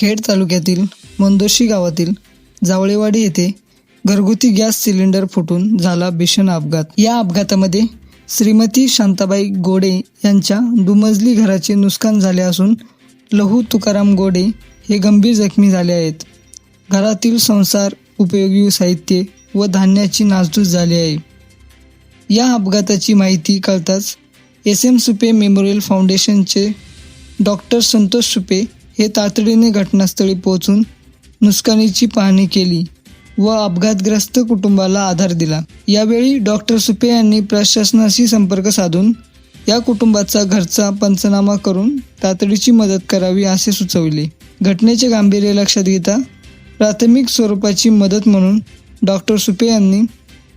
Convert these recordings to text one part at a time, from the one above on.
खेड तालुक्यातील मंदोशी गावातील जावळेवाडी येथे घरगुती गॅस सिलेंडर फुटून झाला भीषण अपघात. या अपघातामध्ये श्रीमती शांताबाई गोडे यांच्या दुमजली घराचे नुकसान झाले असून लहू तुकाराम गोडे हे गंभीर जखमी झाले आहेत. घरातील संसार उपयोगी साहित्य व धान्याची नासधूस झाली आहे. या अपघाताची माहिती कळताच SM सुपे मेमोरियल फाउंडेशनचे डॉक्टर संतोष सुपे हे तातडीने घटनास्थळी पोहोचून नुकसानीची पाहणी केली व अपघातग्रस्त कुटुंबाला आधार दिला. यावेळी डॉक्टर सुपे यांनी प्रशासनाशी संपर्क साधून या कुटुंबाचा घरचा पंचनामा करून तातडीची मदत करावी असे सुचविले. घटनेचे गांभीर्य लक्षात घेता प्राथमिक स्वरूपाची मदत म्हणून डॉक्टर सुपे यांनी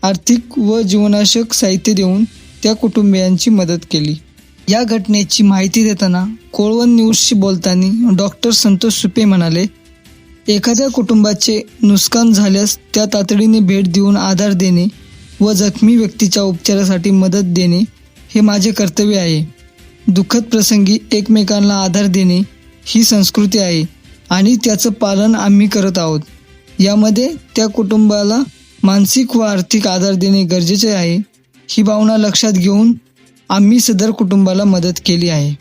आर्थिक व जीवनावश्यक साहित्य देऊन त्या कुटुंबियांची मदत केली. या घटनेची माहिती देताना कोळवण न्यूजशी बोलताना डॉक्टर संतोष सुपे म्हणाले, एखाद्या कुटुंबाचे नुकसान झाल्यास त्या तातडीने भेट देऊन आधार देणे व जखमी व्यक्तीच्या उपचारासाठी मदत देणे हे माझे कर्तव्य आहे. दुःखद प्रसंगी एकमेकांना आधार देणे ही संस्कृती आहे आणि त्याचं पालन आम्ही करत आहोत. यामध्ये त्या कुटुंबाला मानसिक व आर्थिक आधार देणे गरजेचे आहे. ही भावना लक्षात घेऊन आम्ही सदर कुटुंबाला मदत केली आहे.